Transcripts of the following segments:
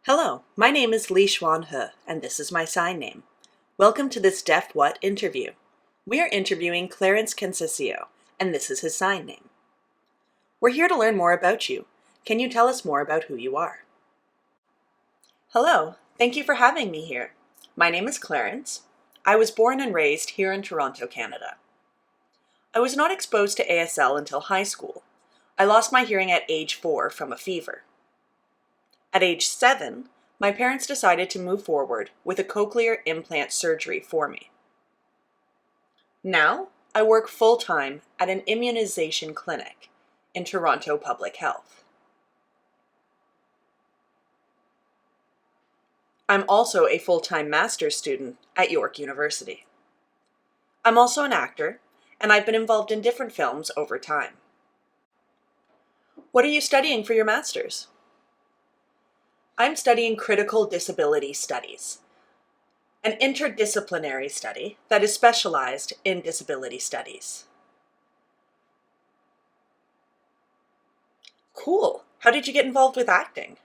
Hello, my name is Li Xuan He, and this is my sign name. Welcome to this Deaf What interview. We are interviewing Clarence Cansicio, and this is his sign name. We're here to learn more about you. Can you tell us more about who you are? Hello, thank you for having me here. My name is Clarence. I was born and raised here in Toronto, Canada. I was not exposed to ASL until high school. I lost my hearing at age 4 from a fever. At age 7, my parents decided to move forward with a cochlear implant surgery for me. Now, I work full-time at an immunization clinic in Toronto Public Health. I'm also a full-time master's student at York University. I'm also an actor, and I've been involved in different films over time. What are you studying for your master's? I'm studying critical disability studies, an interdisciplinary study that is specialized in disability studies. Cool. How did you get involved with acting?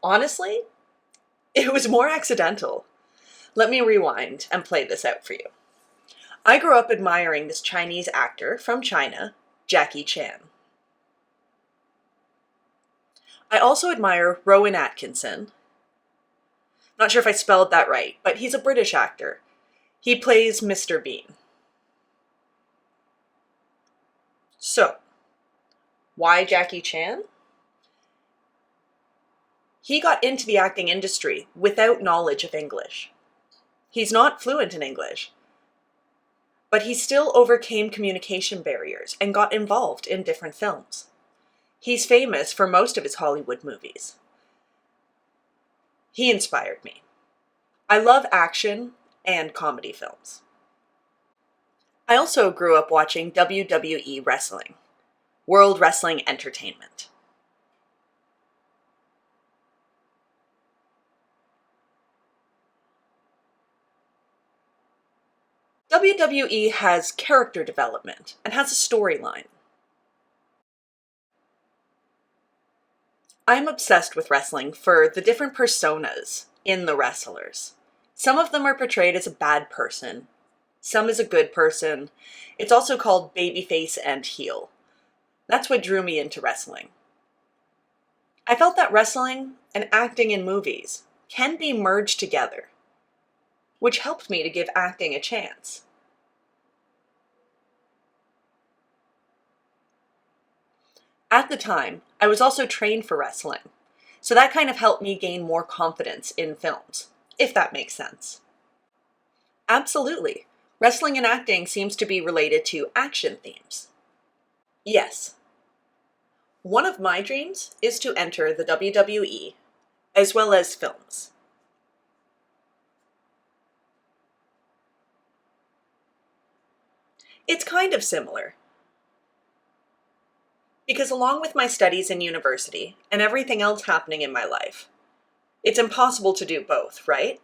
Honestly, it was more accidental. Let me rewind and play this out for you. I grew up admiring this Chinese actor from China, Jackie Chan. I also admire Rowan Atkinson. Not sure if I spelled that right, but he's a British actor. He plays Mr. Bean. So, why Jackie Chan? He got into the acting industry without knowledge of English. He's not fluent in English, but he still overcame communication barriers and got involved in different films. He's famous for most of his Hollywood movies. He inspired me. I love action and comedy films. I also grew up watching WWE wrestling, World Wrestling Entertainment. WWE has character development and has a storyline. I'm obsessed with wrestling for the different personas in the wrestlers. Some of them are portrayed as a bad person, some as a good person. It's also called babyface and heel. That's what drew me into wrestling. I felt that wrestling and acting in movies can be merged together, which helped me to give acting a chance. At the time, I was also trained for wrestling, so that kind of helped me gain more confidence in films, if that makes sense. Absolutely. Wrestling and acting seems to be related to action themes. Yes. One of my dreams is to enter the WWE, as well as films. It's kind of similar. Because along with my studies in university and everything else happening in my life, it's impossible to do both, right?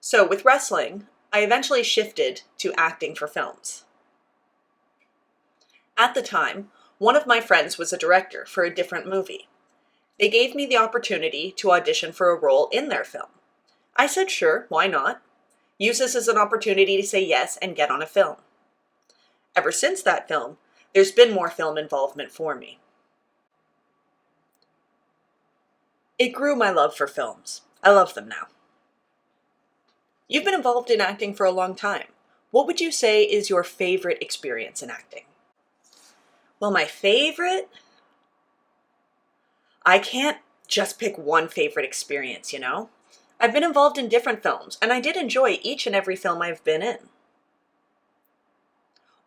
So with wrestling, I eventually shifted to acting for films. At the time, one of my friends was a director for a different movie. They gave me the opportunity to audition for a role in their film. I said sure, why not? Use this as an opportunity to say yes and get on a film. Ever since that film, there's been more film involvement for me. It grew my love for films. I love them now. You've been involved in acting for a long time. What would you say is your favorite experience in acting? Well, my favorite? I can't just pick one favorite experience, you know? I've been involved in different films, and I did enjoy each and every film I've been in.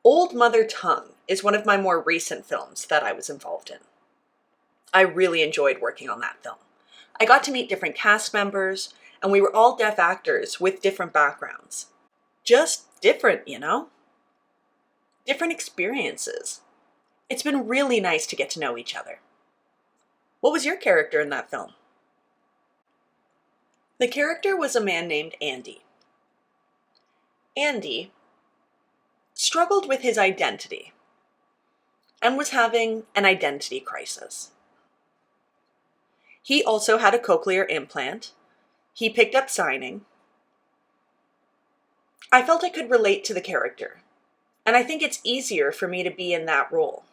Old Mother Tongue is one of my more recent films that I was involved in. I really enjoyed working on that film. I got to meet different cast members, and we were all deaf actors with different backgrounds. Just different, you know? Different experiences. It's been really nice to get to know each other. What was your character in that film? The character was a man named Andy. Andy struggled with his identity. and was having an identity crisis. He also had a cochlear implant. He picked up signing. I felt I could relate to the character, and I think it's easier for me to be in that role.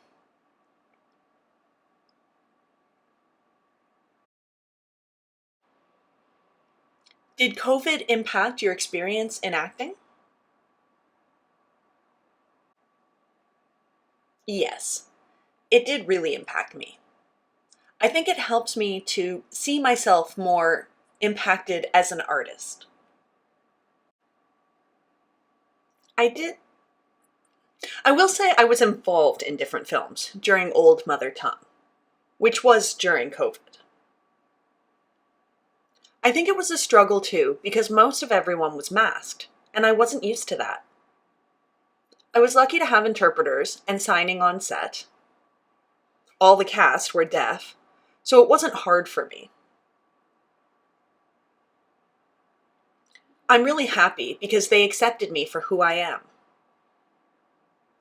Did COVID impact your experience in acting? Yes, it did really impact me. I think it helps me to see myself more impacted as an artist. I did. I will say I was involved in different films during Old Mother Tongue, which was during COVID. I think it was a struggle too, because most of everyone was masked, and I wasn't used to that. I was lucky to have interpreters and signing on set. All the cast were deaf, so it wasn't hard for me. I'm really happy because they accepted me for who I am.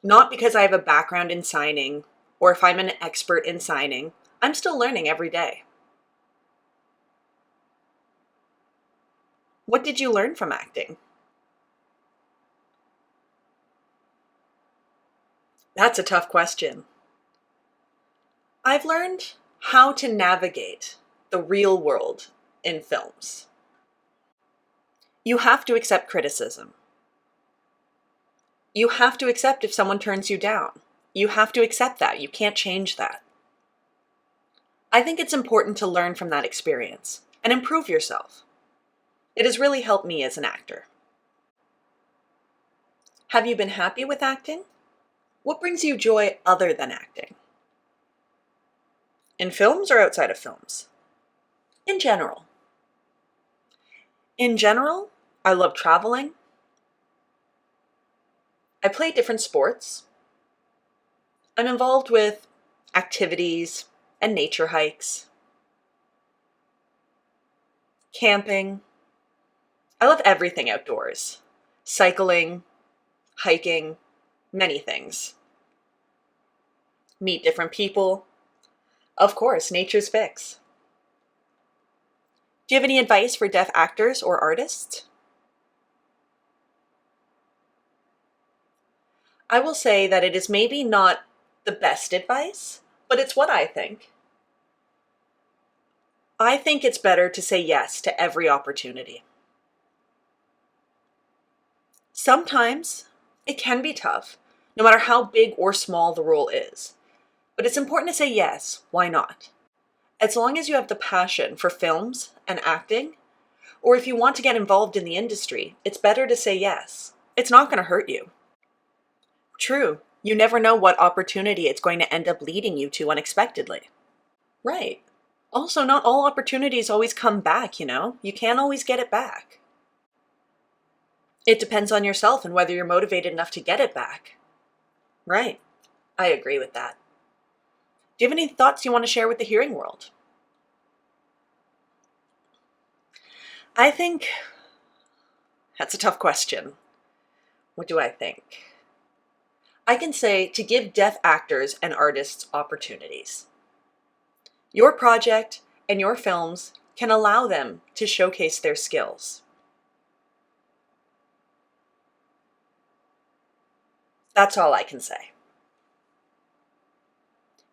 Not because I have a background in signing, or if I'm an expert in signing. I'm still learning every day. What did you learn from acting? That's a tough question. I've learned how to navigate the real world in films. You have to accept criticism. You have to accept if someone turns you down. You have to accept that. You can't change that. I think it's important to learn from that experience and improve yourself. It has really helped me as an actor. Have you been happy with acting? What brings you joy other than acting? In films or outside of films? In general. In general, I love traveling. I play different sports. I'm involved with activities and nature hikes, camping. I love everything outdoors. Cycling, hiking, many things. Meet different people. Of course, nature's fix. Do you have any advice for deaf actors or artists? I will say that it is maybe not the best advice, but it's what I think. I think it's better to say yes to every opportunity. Sometimes it can be tough, no matter how big or small the role is. But it's important to say yes, why not? As long as you have the passion for films and acting, or if you want to get involved in the industry, it's better to say yes. It's not going to hurt you. True, you never know what opportunity it's going to end up leading you to unexpectedly. Right. Also, not all opportunities always come back, you know? You can't always get it back. It depends on yourself and whether you're motivated enough to get it back. Right. I agree with that. Do you have any thoughts you want to share with the hearing world? I think that's a tough question. What do I think? I can say to give deaf actors and artists opportunities. Your project and your films can allow them to showcase their skills. That's all I can say.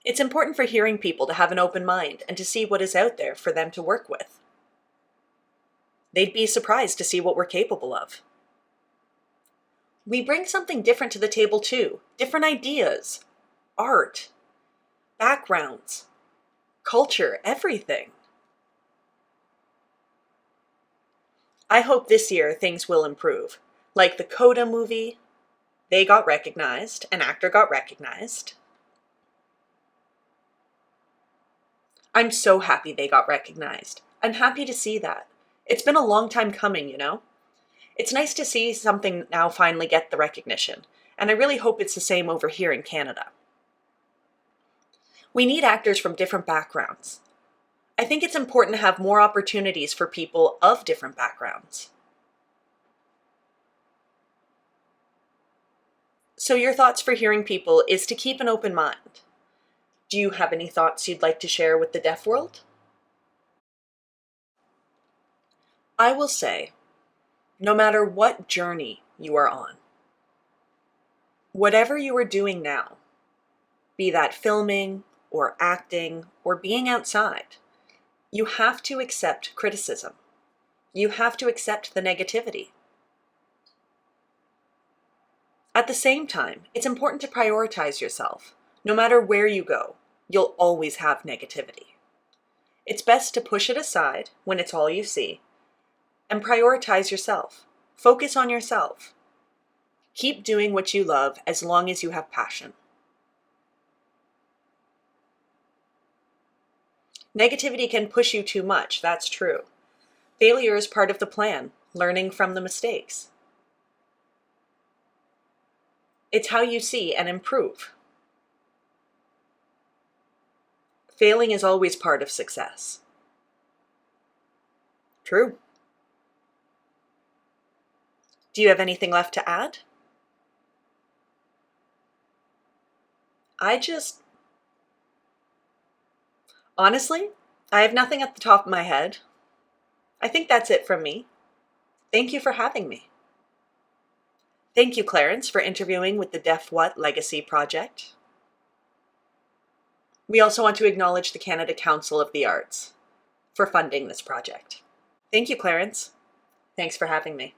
It's important for hearing people to have an open mind and to see what is out there for them to work with. They'd be surprised to see what we're capable of. We bring something different to the table too. Different ideas, art, backgrounds, culture, everything. I hope this year things will improve. Like the Coda movie, they got recognized, an actor got recognized. I'm so happy they got recognized. I'm happy to see that. It's been a long time coming, you know? It's nice to see something now finally get the recognition, and I really hope it's the same over here in Canada. We need actors from different backgrounds. I think it's important to have more opportunities for people of different backgrounds. So your thoughts for hearing people is to keep an open mind. Do you have any thoughts you'd like to share with the deaf world? I will say, no matter what journey you are on, whatever you are doing now, be that filming or acting or being outside, you have to accept criticism. You have to accept the negativity. At the same time, it's important to prioritize yourself. No matter where you go, you'll always have negativity. It's best to push it aside when it's all you see and prioritize yourself. Focus on yourself. Keep doing what you love as long as you have passion. Negativity can push you too much, that's true. Failure is part of the plan, learning from the mistakes. It's how you see and improve. Failing is always part of success. True. Do you have anything left to add? Honestly, I have nothing at the top of my head. I think that's it from me. Thank you for having me. Thank you, Clarence, for interviewing with the Deaf What Legacy Project. We also want to acknowledge the Canada Council of the Arts for funding this project. Thank you, Clarence. Thanks for having me.